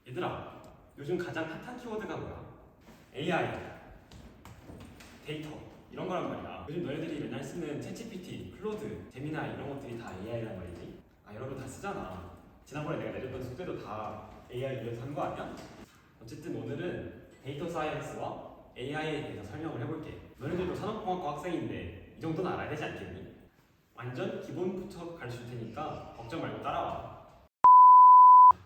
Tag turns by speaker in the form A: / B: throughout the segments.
A: 얘들아, 요즘 가장 핫한 키워드가 뭐야? AI, 데이터 이런 거란 말이야. 요즘 너희들이 맨날 쓰는 챗GPT, 클로드, 제미나이 이런 것들이 다 AI란 말이지. 여러분 다 쓰잖아. 지난번에 내가 내줬던 숙제도 다 AI 위해서 한 거 아니야? 어쨌든 오늘은 데이터 사이언스와 AI에 대해서 설명을 해볼게. 너희들도 산업공학과 학생인데 이 정도는 알아야 되지 않겠니? 완전 기본부터 가르칠 테니까 걱정 말고 따라와.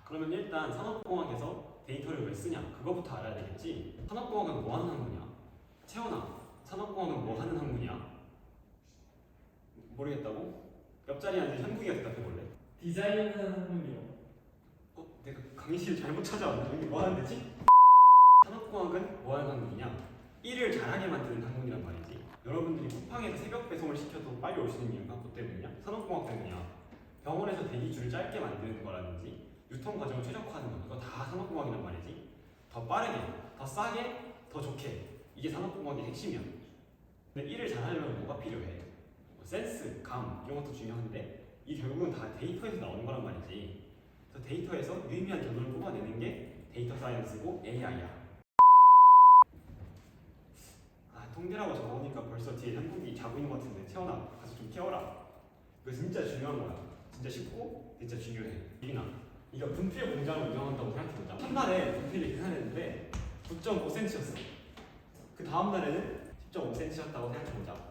A: 그러면 일단 산업공학에서 데이터를 왜 쓰냐? 그거부터 알아야 되겠지? 산업공학은 뭐 하는 학문이야? 채원아, 산업공학은 뭐 하는 학문이야? 모르겠다고? 옆자리에 앉은 현국이가 대답해볼래?
B: 디자인하는 학문이요.
A: 내가 강의실 잘못 찾아왔나? 여기 뭐 하는 데지? 산업공학은 뭐 하는 학문이냐? 일을 잘하게 만드는 학문이란 말이지. 여러분들이 쿠팡에서 새벽 배송을 시켜도 빨리 올 수 있는 이유가 뭐 때문이냐? 산업공학 때문이야. 병원에서 대기줄을 짧게 만드는 거라든지 유통 과정을 최적화하는 거, 이거 다 산업공학이란 말이지. 더 빠르게, 더 싸게, 더 좋게, 이게 산업공학의 핵심이야. 근데 일을 잘하려면 뭐가 필요해? 센스, 감 이런 것도 중요한데 이 결국은 다 데이터에서 나오는 거란 말이지. 그래서 데이터에서 유의미한 결론을 뽑아내는 게 데이터 사이언스고 AI야. 통계라고 적어보니까 벌써 뒤에 한국이 자고 있는 것 같은데 채원아, 가서 좀 깨워라. 이거 진짜 중요한 거야. 진짜 쉽고 진짜 중요해. 이리나, 이거 분필 공장을 운영한다고 생각해보자. 첫날에 분필을 계산했는데 9.5cm였어. 그 다음 날에는 10.5cm였다고 생각해보자.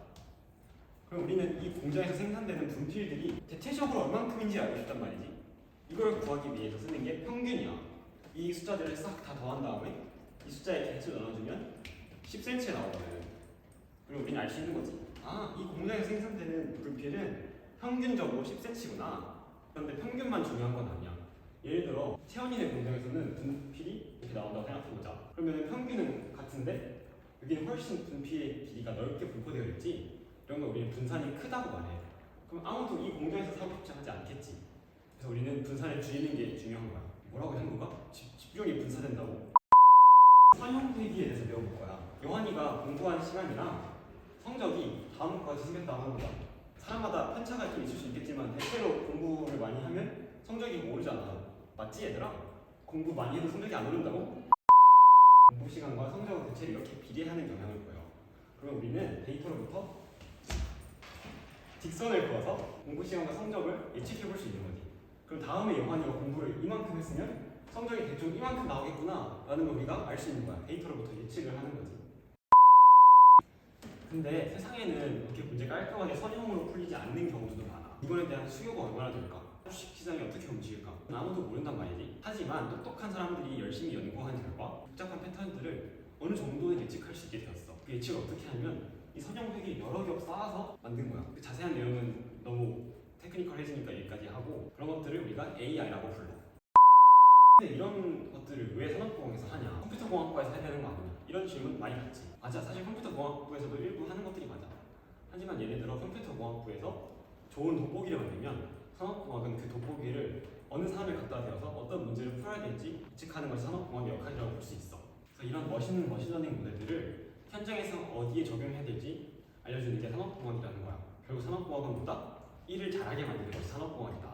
A: 그럼 우리는 이 공장에서 생산되는 분필들이 대체적으로 얼만큼인지 알고 싶단 말이지. 이걸 구하기 위해서 쓰는 게 평균이야. 이 숫자들을 싹 다 더한 다음에 이 숫자의 개수를 나눠주면 10cm에 나오거든. 그리고 우리는 알 수 있는 거지. 이 공장에서 생산되는 분필은 평균적으로 10cm구나. 그런데 평균만 중요한 건 아니야. 예를 들어 채원이네 공장에서는 분필이 이렇게 나온다고 생각해보자. 그러면 평균은 같은데 여기는 훨씬 분필의 길이가 넓게 분포되어 있지. 이런 걸 우리는 분산이 크다고 말해. 그럼 아무도 이 공장에서 사고 싶지 하지 않겠지. 그래서 우리는 분산을 줄이는 게 중요한 거야. 뭐라고 한거가? 집중이 분산된다고? 선형회귀에 대해서 배워볼 거야. 요한이가 공부한 시간이랑 성적이 다음 것까지 생겼다고 하는 거야. 사람마다 편차가 좀 있을 수 있겠지만 대체로 공부를 많이 하면 성적이 오르잖아. 맞지 얘들아? 공부 많이 해도 성적이 안 오른다고? 공부 시간과 성적은 대체로 이렇게 비례하는 경향을 보여. 그럼 우리는 데이터로부터 직선을 그어서 공부 시간과 성적을 예측해 볼 수 있는 거지. 그럼 다음에 요한이가 공부를 이만큼 했으면 성적이 대충 이만큼 나오겠구나 라는 걸 우리가 알 수 있는 거야. 데이터로부터 예측을 하는 거지. 근데 세상에는 이렇게 문제가 깔끔하게 선형으로 풀리지 않는 경우도 많아. 이거에 대한 수요가 얼마나 될까? 주식 시장이 어떻게 움직일까? 아무도 모른단 말이지. 하지만 똑똑한 사람들이 열심히 연구한 결과 복잡한 패턴들을 어느 정도는 예측할 수 있게 되었어. 그 예측을 어떻게 하면 이 선형회귀 여러 겹 쌓아서 만든 거야. 그 자세한 내용은 너무 테크니컬해지니까 여기까지 하고, 그런 것들을 우리가 AI라고 불러. 근데 이런 것들을 왜 산업공학에서 하냐? 컴퓨터공학과에서 해야 되는 거 아니냐? 이런 질문 많이 받지. 맞아, 사실 컴퓨터공학부에서도 일부 하는 것들이 맞아. 하지만 예를 들어 컴퓨터공학부에서 좋은 돋보기를 만들면 산업공학은 그 돋보기를 어느 사람을 갖다 대어서 어떤 문제를 풀어야 될지 예측하는 것이 산업공학의 역할이라고 볼 수 있어. 그래서 이런 멋있는 머신러닝 모델들을 현장에서 어디에 적용해야 될지 알려주는 게 산업공학이라는 거야. 결국 산업공학은 뭐다? 일을 잘하게 만드는 것이 산업공학이다.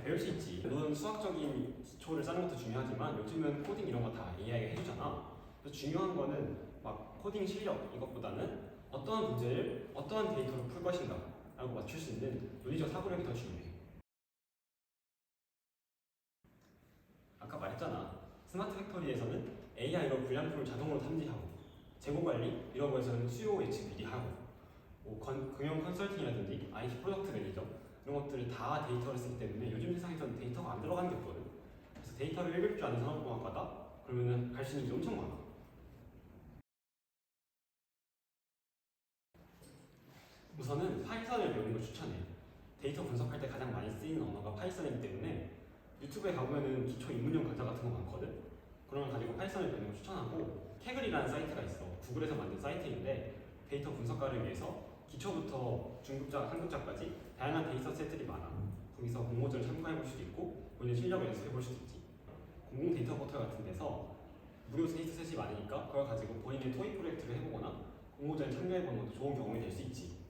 A: 배울 수 있지. 물론 수학적인 기초를 쌓는 것도 중요하지만 요즘은 코딩 이런 거 다 AI가 해주잖아. 그래서 중요한 거는 막 코딩 실력 이것보다는 어떠한 문제를 어떠한 데이터로 풀 것인가 라고 맞출 수 있는 논리적 사고력이 더 중요해. 아까 말했잖아. 스마트 팩토리에서는 AI로 불량품을 자동으로 탐지하고 재고관리 이런 거에서는 수요 예측 미리 하고 금융 컨설팅이라든지 IT 프로덕트 매니저 이런 것들을 다 데이터를 쓰기 때문에 요즘 세상에서는 데이터가 안 들어가는 게 없거든. 그래서 데이터를 읽을 줄 아는 산업공학과다? 그러면 갈 수 있는 게 엄청 많아. 우선은 파이썬을 배우는 걸 추천해. 데이터 분석할 때 가장 많이 쓰이는 언어가 파이썬이기 때문에 유튜브에 가보면은 기초 입문용 강좌 같은 거 많거든. 그런 걸 가지고 파이썬을 배우는 걸 추천하고, 캐글이라는 사이트가 있어. 구글에서 만든 사이트인데 데이터 분석가를 위해서 기초부터 중급자, 상급자까지 다양한 데이터 세트들이 많아. 거기서 공모전을 참가해볼 수도 있고 본인 실력을 연습해볼 수도 있지. 공공 데이터 포털 같은 데서 무료 데이터 셋이 많으니까 그걸 가지고 본인의 토익 프로젝트를 해보거나 공모전에 참여해보는 것도 좋은 경험이 될 수 있지.